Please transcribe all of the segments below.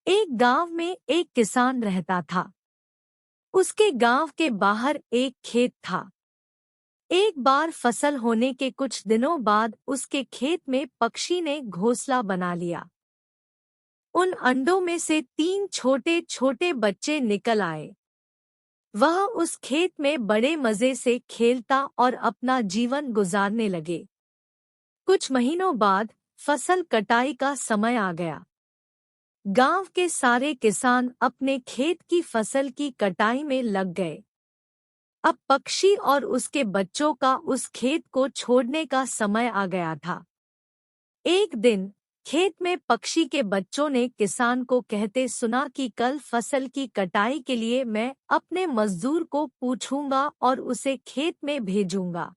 एक गांव में एक किसान रहता था। उसके गांव के बाहर एक खेत था। एक बार फसल होने के कुछ दिनों बाद उसके खेत में पक्षी ने घोंसला बना लिया। उन अंडों में से 3 छोटे छोटे बच्चे निकल आए। वह उस खेत में बड़े मजे से खेलता और अपना जीवन गुजारने लगे। कुछ महीनों बाद फसल कटाई का समय आ गया। गांव के सारे किसान अपने खेत की फसल की कटाई में लग गए। अब पक्षी और उसके बच्चों का उस खेत को छोड़ने का समय आ गया था। एक दिन खेत में पक्षी के बच्चों ने किसान को कहते सुना कि कल फसल की कटाई के लिए मैं अपने मजदूर को पूछूंगा और उसे खेत में भेजूंगा।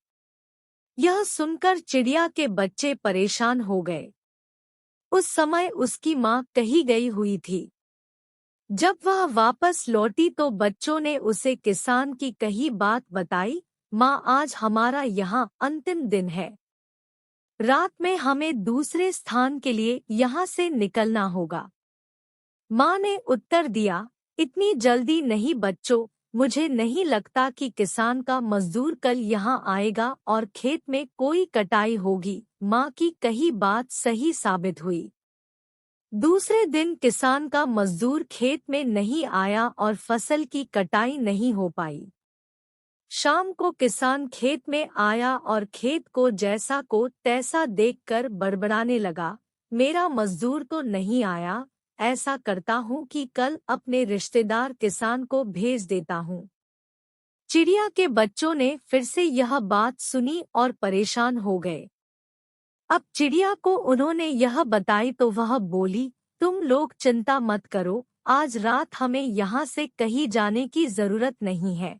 यह सुनकर चिड़िया के बच्चे परेशान हो गए। उस समय उसकी माँ कहीं गई हुई थी। जब वह वापस लौटी तो बच्चों ने उसे किसान की कही बात बताई। माँ, आज हमारा यहाँ अंतिम दिन है। रात में हमें दूसरे स्थान के लिए यहाँ से निकलना होगा। माँ ने उत्तर दिया, इतनी जल्दी नहीं बच्चों, मुझे नहीं लगता कि किसान का मजदूर कल यहाँ आएगा और खेत में कोई कटाई होगी। माँ की कही बात सही साबित हुई। दूसरे दिन किसान का मजदूर खेत में नहीं आया और फसल की कटाई नहीं हो पाई। शाम को किसान खेत में आया और खेत को जैसा को तैसा देखकर बड़बड़ाने लगा, मेरा मजदूर तो नहीं आया। ऐसा करता हूँ कि कल अपने रिश्तेदार किसान को भेज देता हूँ। चिड़िया के बच्चों ने फिर से यह बात सुनी और परेशान हो गए। अब चिड़िया को उन्होंने यह बताई तो वह बोली, तुम लोग चिंता मत करो, आज रात हमें यहाँ से कहीं जाने की जरूरत नहीं है।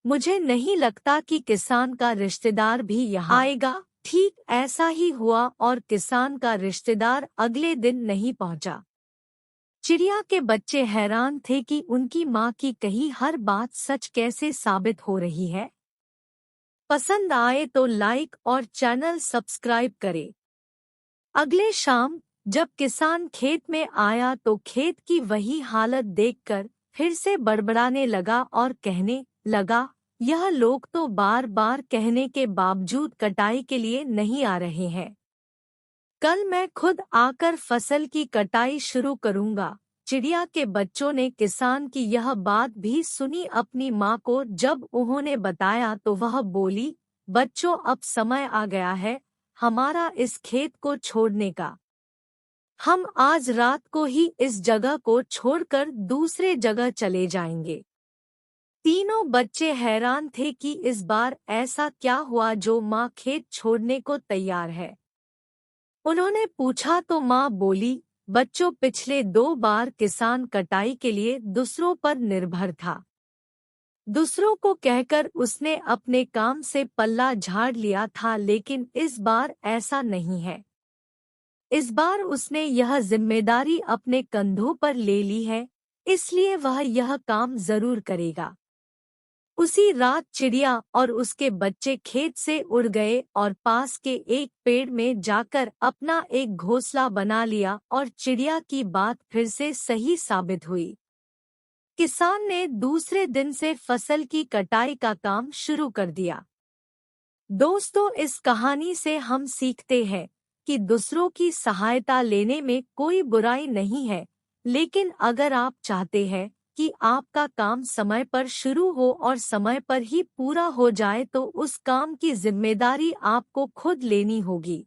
मुझे नहीं लगता कि किसान का रिश्तेदार भी यहाँ आएगा। ठीक ऐसा ही हुआ और किसान का रिश्तेदार अगले दिन नहीं पहुँचा। चिड़िया के बच्चे हैरान थे कि उनकी माँ की कही हर बात सच कैसे साबित हो रही है। पसंद आए तो लाइक और चैनल सब्सक्राइब करें। अगले शाम जब किसान खेत में आया तो खेत की वही हालत देखकर फिर से बड़बड़ाने लगा और कहने लगा, यह लोग तो बार बार कहने के बावजूद कटाई के लिए नहीं आ रहे हैं। कल मैं खुद आकर फसल की कटाई शुरू करूंगा। चिड़िया के बच्चों ने किसान की यह बात भी सुनी। अपनी माँ को जब उन्होंने बताया तो वह बोली, बच्चों अब समय आ गया है हमारा इस खेत को छोड़ने का। हम आज रात को ही इस जगह को छोड़कर दूसरे जगह चले जाएंगे। तीनों बच्चे हैरान थे कि इस बार ऐसा क्या हुआ जो माँ खेत छोड़ने को तैयार है। उन्होंने पूछा तो माँ बोली, बच्चों पिछले 2 बार किसान कटाई के लिए दूसरों पर निर्भर था। दूसरों को कहकर उसने अपने काम से पल्ला झाड़ लिया था, लेकिन इस बार ऐसा नहीं है। इस बार उसने यह जिम्मेदारी अपने कंधों पर ले ली है, इसलिए वह यह काम जरूर करेगा। उसी रात चिड़िया और उसके बच्चे खेत से उड़ गए और पास के एक पेड़ में जाकर अपना एक घोंसला बना लिया और चिड़िया की बात फिर से सही साबित हुई। किसान ने दूसरे दिन से फसल की कटाई का काम शुरू कर दिया। दोस्तों, इस कहानी से हम सीखते हैं कि दूसरों की सहायता लेने में कोई बुराई नहीं है, लेकिन अगर आप चाहते हैं कि आपका काम समय पर शुरू हो और समय पर ही पूरा हो जाए तो उस काम की जिम्मेदारी आपको खुद लेनी होगी।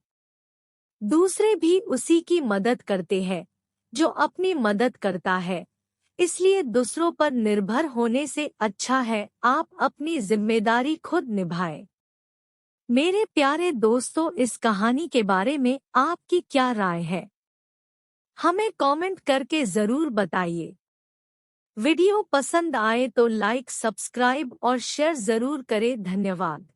दूसरे भी उसी की मदद करते हैं जो अपनी मदद करता है, इसलिए दूसरों पर निर्भर होने से अच्छा है आप अपनी जिम्मेदारी खुद निभाएं। मेरे प्यारे दोस्तों, इस कहानी के बारे में आपकी क्या राय है? हमें कमेंट करके जरूर बताइए। वीडियो पसंद आए तो लाइक, सब्सक्राइब और शेयर जरूर करें। धन्यवाद।